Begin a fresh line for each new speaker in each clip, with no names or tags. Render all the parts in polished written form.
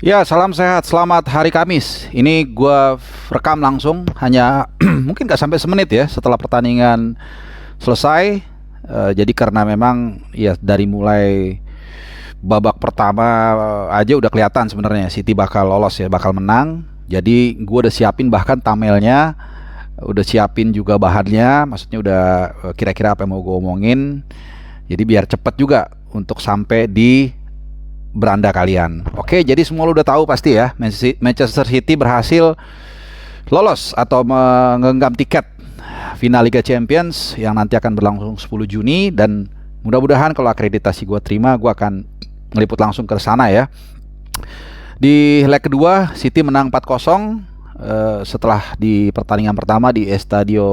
Ya, salam sehat. Selamat hari Kamis. Ini gua rekam langsung hanya mungkin nggak sampai semenit ya setelah pertandingan selesai. Jadi karena memang ya dari mulai babak pertama aja udah kelihatan sebenarnya City bakal lolos ya, bakal menang. Jadi gua udah siapin bahkan thumbnailnya, udah siapin juga bahannya, maksudnya udah kira-kira apa yang mau gua omongin. Jadi biar cepet juga untuk sampai di beranda kalian. Oke, jadi semua lu udah tahu pasti ya, Manchester City berhasil lolos atau menggenggam tiket final Liga Champions yang nanti akan berlangsung 10 Juni dan mudah-mudahan kalau akreditasi gue terima, gue akan ngeliput langsung ke sana ya. Di leg kedua, City menang 4-0 setelah di pertandingan pertama di Estadio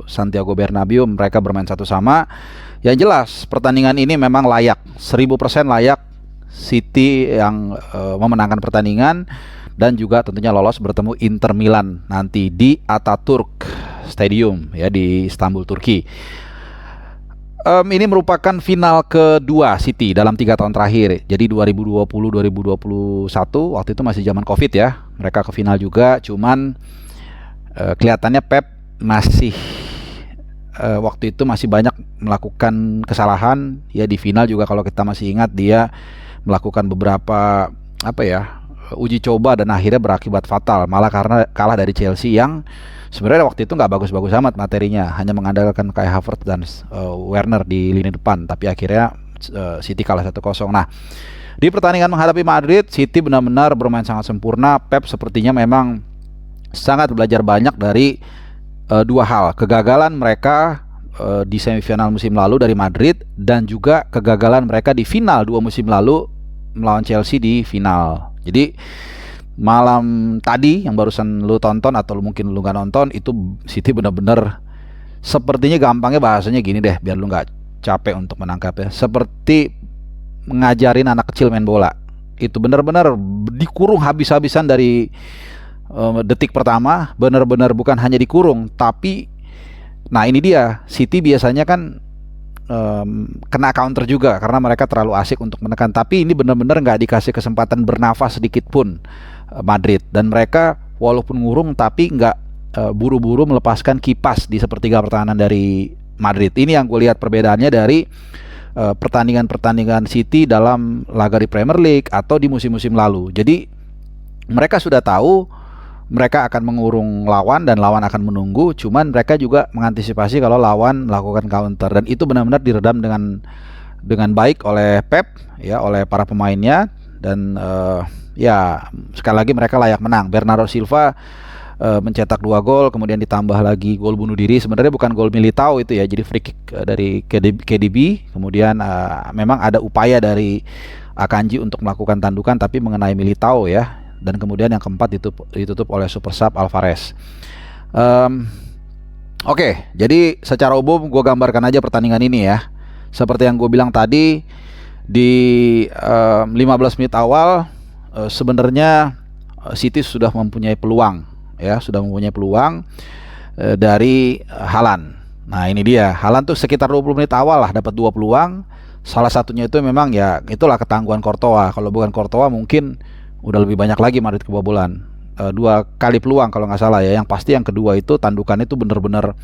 Santiago Bernabeu mereka bermain satu sama. Yang jelas pertandingan ini memang layak, 1000% layak City yang memenangkan pertandingan dan juga tentunya lolos bertemu Inter Milan nanti di Ataturk Stadium ya di Istanbul, Turki. Ini merupakan final kedua City dalam 3 tahun terakhir. Jadi 2020-2021 waktu itu masih zaman Covid ya. Mereka ke final juga, cuman kelihatannya Pep masih waktu itu masih banyak melakukan kesalahan ya di final juga. Kalau kita masih ingat, dia melakukan beberapa uji coba dan akhirnya berakibat fatal, malah karena kalah dari Chelsea yang sebenarnya waktu itu nggak bagus-bagus amat materinya, hanya mengandalkan Kai Havertz dan Werner di lini depan, tapi akhirnya City kalah 1-0. Nah, di pertandingan menghadapi Madrid, City benar-benar bermain sangat sempurna. Pep sepertinya memang sangat belajar banyak dari dua hal, kegagalan mereka di semifinal musim lalu dari Madrid dan juga kegagalan mereka di final 2 musim lalu melawan Chelsea di final. Jadi malam tadi yang barusan lu tonton atau mungkin lu nggak nonton, itu City benar-benar sepertinya, gampangnya bahasanya gini deh biar lu nggak capek untuk menangkapnya, seperti ngajarin anak kecil main bola. Itu benar-benar dikurung habis-habisan dari detik pertama, benar-benar bukan hanya dikurung tapi nah ini dia, City biasanya kan kena counter juga karena mereka terlalu asik untuk menekan, tapi ini benar-benar nggak dikasih kesempatan bernafas sedikit pun Madrid, dan mereka walaupun ngurung tapi nggak buru-buru melepaskan kipas di sepertiga pertahanan dari Madrid. Ini yang gue lihat perbedaannya dari pertandingan-pertandingan City dalam laga di Premier League atau di musim-musim lalu. Jadi mereka sudah tahu mereka akan mengurung lawan dan lawan akan menunggu, cuman mereka juga mengantisipasi kalau lawan melakukan counter, dan itu benar-benar diredam dengan baik oleh Pep ya, oleh para pemainnya, dan ya sekali lagi mereka layak menang. Bernardo Silva mencetak 2 gol, kemudian ditambah lagi gol bunuh diri, sebenarnya bukan gol Militao itu ya, jadi free kick dari KDB. Kemudian memang ada upaya dari Akanji untuk melakukan tandukan tapi mengenai Militao ya. Dan kemudian yang keempat ditutup oleh super sub Alvarez. Oke, jadi secara umum gue gambarkan aja pertandingan ini ya. Seperti yang gue bilang tadi, di 15 menit awal sebenarnya City sudah mempunyai peluang ya, dari Haaland. Nah ini dia, Haaland tuh sekitar 20 menit awal lah dapat 2 peluang. Salah satunya itu memang ya itulah ketangguhan Courtois. Kalau bukan Courtois mungkin udah lebih banyak lagi Madrid kebobolan. 2 kali peluang kalau nggak salah ya. Yang pasti yang kedua itu tandukan itu bener-bener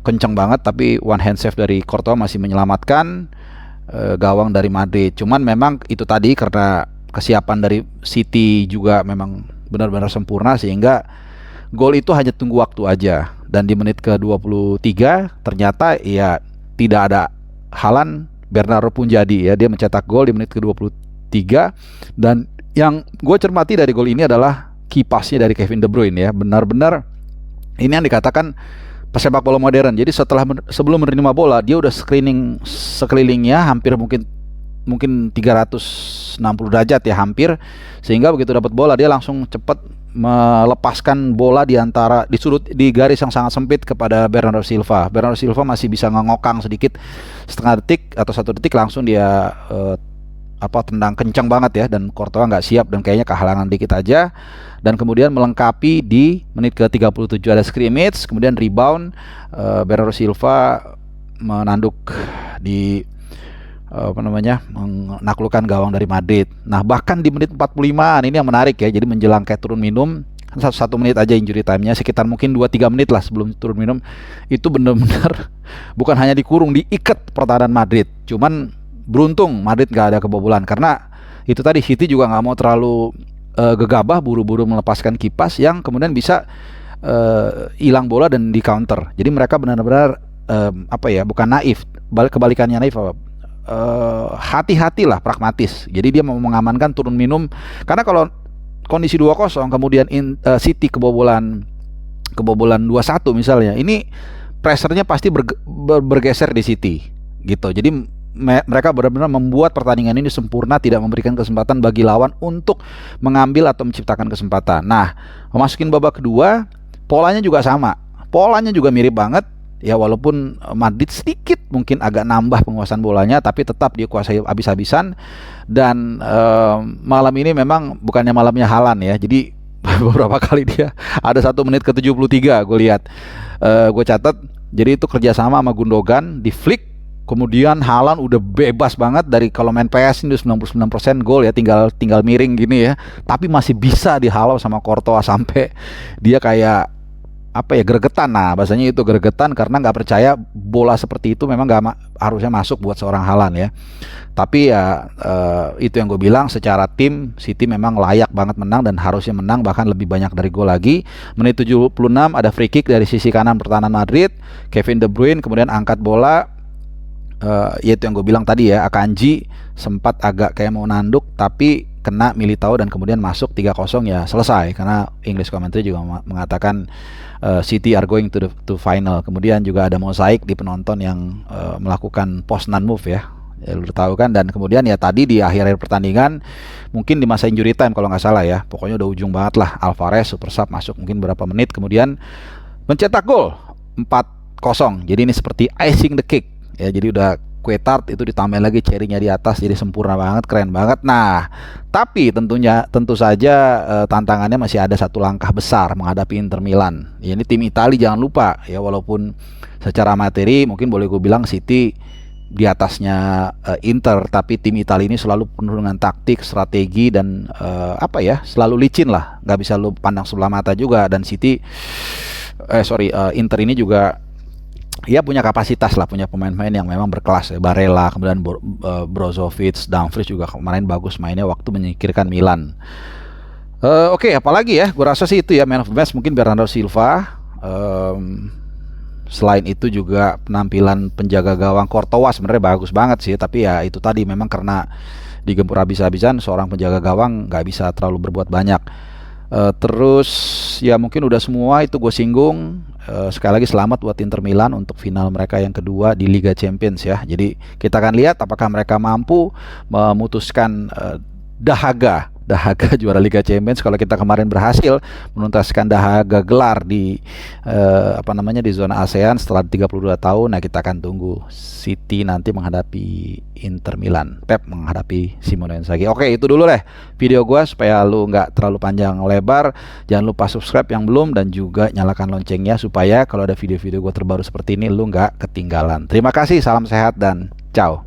kenceng banget, tapi one hand save dari Courtois masih menyelamatkan gawang dari Madrid. Cuman memang itu tadi karena kesiapan dari City juga memang benar-benar sempurna, sehingga gol itu hanya tunggu waktu aja. Dan di menit ke-23 ternyata ya tidak ada Haaland, Bernardo pun jadi ya, dia mencetak gol di menit ke-23. Dan yang gue cermati dari gol ini adalah kipasnya dari Kevin De Bruyne ya, benar-benar ini yang dikatakan pesepak bola modern. Jadi sebelum menerima bola dia udah screening sekelilingnya hampir mungkin 360 derajat ya hampir, sehingga begitu dapat bola dia langsung cepat melepaskan bola di garis yang sangat sempit kepada Bernardo Silva. Bernardo Silva masih bisa ngengokang sedikit, setengah detik atau 1 detik langsung dia tendang kencang banget ya, dan Courtois nggak siap dan kayaknya kehalangan dikit aja. Dan kemudian melengkapi di menit ke-37 ada scrimmage, kemudian rebound, Bernardo Silva menanduk di apa namanya, menaklukkan gawang dari Madrid. Nah, bahkan di menit 45 ini yang menarik ya. Jadi menjelang kayak turun minum, satu menit aja injury time-nya, sekitar mungkin 2-3 menit lah sebelum turun minum, itu benar-benar bukan hanya dikurung, diikat pertahanan Madrid. Cuman beruntung Madrid nggak ada kebobolan, karena itu tadi City juga nggak mau terlalu gegabah, buru-buru melepaskan kipas yang kemudian bisa hilang bola dan di counter. Jadi mereka benar-benar apa ya, bukan naif, kebalikannya naif, hati-hatilah, pragmatis. Jadi dia mau mengamankan turun minum, karena kalau kondisi 2-0 kemudian City kebobolan 2-1 misalnya, ini pressure-nya pasti bergeser di City gitu. Jadi mereka benar-benar membuat pertandingan ini sempurna, tidak memberikan kesempatan bagi lawan untuk mengambil atau menciptakan kesempatan. Nah, memasukin babak kedua, polanya juga sama. Polanya juga mirip banget. Ya, walaupun Madrid sedikit mungkin agak nambah penguasaan bolanya, tapi tetap dia kuasai habis-habisan. Dan malam ini memang bukannya malamnya Haaland ya. Jadi beberapa kali dia ada 1 menit ke 73 gue lihat, gue catat. Jadi itu kerjasama sama Gundogan di flick. Kemudian Haaland udah bebas banget dari, kalau main PS ini 99% gol ya, tinggal miring gini ya. Tapi masih bisa dihalau sama Courtois sampai dia kayak apa ya, gregetan. Nah, bahasanya itu gregetan, karena nggak percaya bola seperti itu memang nggak harusnya masuk buat seorang Haaland ya. Tapi ya itu yang gue bilang, secara tim City memang layak banget menang dan harusnya menang, bahkan lebih banyak dari gol lagi. Menit 76 ada free kick dari sisi kanan pertahanan Madrid, Kevin De Bruyne kemudian angkat bola, ya itu yang gue bilang tadi ya, Akanji sempat agak kayak mau nanduk tapi kena Militao dan kemudian masuk 3-0, ya selesai. Karena English commentary juga mengatakan City are going to final. Kemudian juga ada mosaik di penonton yang melakukan post non move ya, lu tahu kan. Dan kemudian ya tadi di akhir pertandingan, mungkin di masa injury time kalau nggak salah ya, pokoknya udah ujung banget lah, Alvarez super sub masuk mungkin berapa menit kemudian mencetak gol 4-0. Jadi ini seperti icing the cake ya, jadi udah kue tart itu ditambahin lagi cherry-nya di atas, jadi sempurna banget, keren banget. Nah, tapi tentu saja tantangannya masih ada 1 langkah besar menghadapi Inter Milan. Ya, ini tim Italia jangan lupa ya, walaupun secara materi mungkin boleh gue bilang City di atasnya Inter, tapi tim Italia ini selalu penuh dengan taktik, strategi, dan apa ya, selalu licin lah, nggak bisa lu pandang sebelah mata juga. Dan Inter ini juga ya punya kapasitas lah, punya pemain-pemain yang memang berkelas ya. Barella, kemudian Brozovic, Dumfries juga kemarin bagus mainnya waktu menyingkirkan Milan. Oke, apalagi ya, gue rasa sih itu ya, man of the match mungkin Bernardo Silva. Selain itu juga penampilan penjaga gawang Courtois sebenarnya bagus banget sih, tapi ya itu tadi, memang karena digempur habis-habisan, seorang penjaga gawang nggak bisa terlalu berbuat banyak. Terus ya mungkin udah semua itu gue singgung. Sekali lagi selamat buat Inter Milan untuk final mereka yang kedua di Liga Champions ya. Jadi kita akan lihat apakah mereka mampu memutuskan dahaga juara Liga Champions. Kalau kita kemarin berhasil menuntaskan dahaga gelar di di zona ASEAN setelah 32 tahun, nah kita akan tunggu City nanti menghadapi Inter Milan, Pep menghadapi Simone Inzaghi. Oke, itu dulu deh video gue supaya lu nggak terlalu panjang lebar. Jangan lupa subscribe yang belum, dan juga nyalakan loncengnya supaya kalau ada video-video gue terbaru seperti ini lu nggak ketinggalan. Terima kasih, salam sehat dan ciao.